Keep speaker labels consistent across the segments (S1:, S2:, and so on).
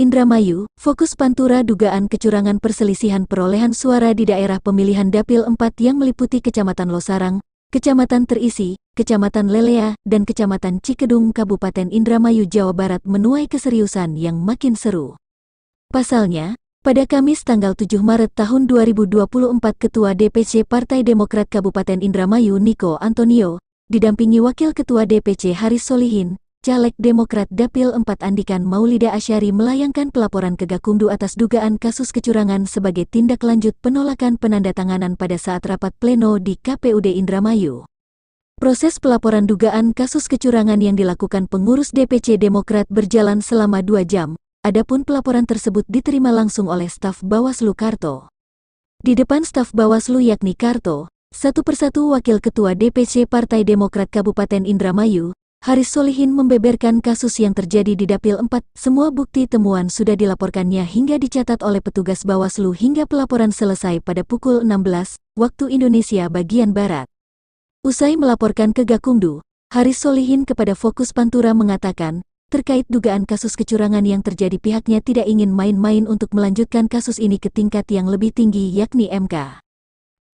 S1: Indramayu, fokus Pantura dugaan kecurangan perselisihan perolehan suara di daerah pemilihan Dapil 4 yang meliputi Kecamatan Losarang, Kecamatan Terisi, Kecamatan Lelea, dan Kecamatan Cikedung Kabupaten Indramayu, Jawa Barat menuai keseriusan yang makin seru. Pasalnya, pada Kamis tanggal 7 Maret tahun 2024 Ketua DPC Partai Demokrat Kabupaten Indramayu Niko Antonio, didampingi Wakil Ketua DPC Haris Solihin, Caleg Demokrat Dapil 4 Andikan Maulida Asyari melayangkan pelaporan ke Gakumdu atas dugaan kasus kecurangan sebagai tindak lanjut penolakan penandatanganan pada saat rapat pleno di KPUD Indramayu. Proses pelaporan dugaan kasus kecurangan yang dilakukan pengurus DPC Demokrat berjalan selama 2 jam, adapun pelaporan tersebut diterima langsung oleh staf Bawaslu Karto. Di depan staf Bawaslu yakni Karto, satu persatu Wakil Ketua DPC Partai Demokrat Kabupaten Indramayu, Haris Solihin membeberkan kasus yang terjadi di Dapil 4. Semua bukti temuan sudah dilaporkannya hingga dicatat oleh petugas Bawaslu hingga pelaporan selesai pada pukul 16 waktu Indonesia bagian Barat. Usai melaporkan ke Gakumdu, Haris Solihin kepada Fokus Pantura mengatakan, terkait dugaan kasus kecurangan yang terjadi pihaknya tidak ingin main-main untuk melanjutkan kasus ini ke tingkat yang lebih tinggi yakni MK.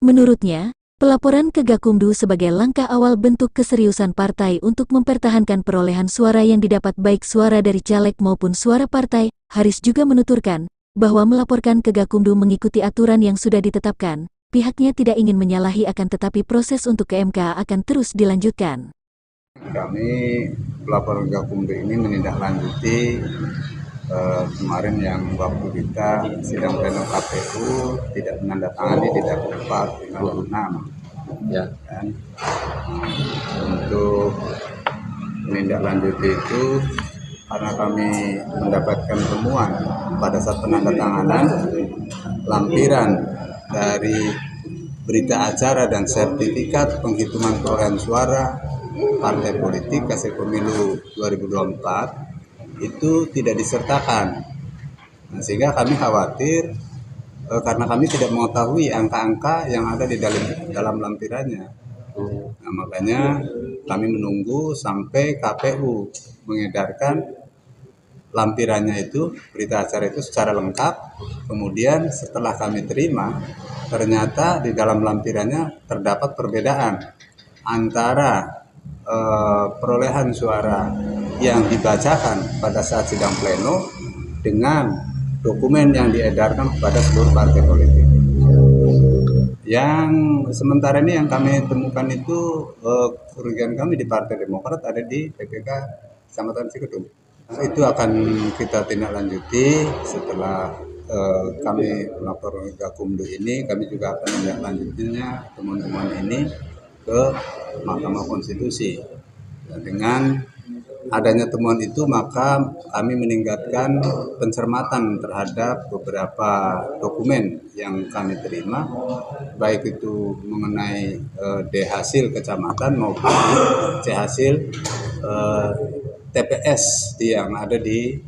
S1: Menurutnya, pelaporan ke Gakumdu sebagai langkah awal bentuk keseriusan partai untuk mempertahankan perolehan suara yang didapat baik suara dari caleg maupun suara partai. Haris juga menuturkan bahwa melaporkan ke Gakumdu mengikuti aturan yang sudah ditetapkan. Pihaknya tidak ingin menyalahi akan tetapi proses untuk ke MK akan terus dilanjutkan.
S2: Kami pelaporan Gakumdu ini menindaklanjuti kemarin yang waktu kita sidang pleno KPU tidak menandatangani di Dapil 4 56 ya kan. Untuk menindaklanjuti itu karena kami mendapatkan temuan pada saat penandatanganan lampiran dari berita acara dan sertifikat penghitungan perolehan suara partai politik hasil pemilu 2024 itu tidak disertakan. Nah, sehingga kami khawatir karena kami tidak mengetahui angka-angka yang ada di dalam lampirannya. Nah, makanya kami menunggu sampai KPU mengedarkan lampirannya itu, berita acara itu secara lengkap. Kemudian setelah kami terima, ternyata di dalam lampirannya terdapat perbedaan antara perolehan suara yang dibacakan pada saat sidang pleno dengan dokumen yang diedarkan kepada seluruh partai politik. Yang sementara ini yang kami temukan itu kerugian kami di Partai Demokrat ada di PPK Kecamatan Cikedung. Itu akan kita tindak lanjuti setelah kami melapor Gakumdu ini. Kami juga akan tindak lanjutinya teman-teman ini ke Mahkamah Konstitusi. Dan dengan adanya temuan itu maka kami meningkatkan pencermatan terhadap beberapa dokumen yang kami terima, baik itu mengenai D hasil kecamatan maupun C hasil TPS yang ada di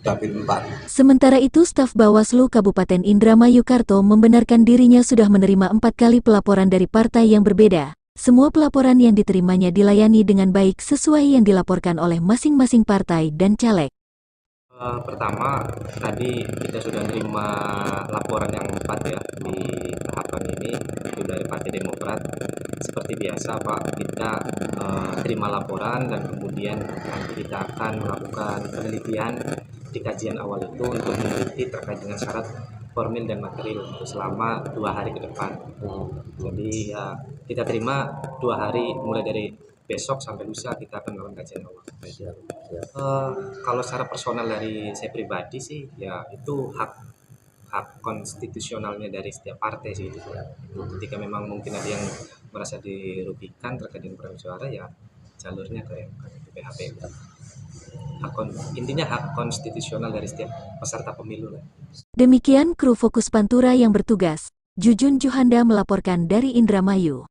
S2: Dapil 4.
S1: Sementara itu, staf Bawaslu Kabupaten Indramayu Karto membenarkan dirinya sudah menerima 4 kali pelaporan dari partai yang berbeda. Semua pelaporan yang diterimanya dilayani dengan baik sesuai yang dilaporkan oleh masing-masing partai dan caleg.
S3: Pertama, tadi kita sudah menerima laporan yang 4 ya di tahapan ini itu dari Partai Demokrat. Seperti biasa Pak, kita terima laporan dan kemudian nanti kita akan melakukan penelitian di kajian awal itu untuk meneliti terkait dengan syarat formil dan material selama 2 hari ke depan. Jadi ya kita terima 2 hari mulai dari besok sampai lusa kita akan melakukan kajian awal. Kalau secara personal dari saya pribadi sih ya itu hak konstitusionalnya dari setiap partai sih itu. Ketika memang mungkin ada yang merasa dirugikan terkait dengan perolehan suara ya jalurnya ke PHP. Intinya hak konstitusional dari setiap peserta pemilu.
S1: Demikian kru Fokus Pantura yang bertugas. Jujun Juhanda melaporkan dari Indramayu.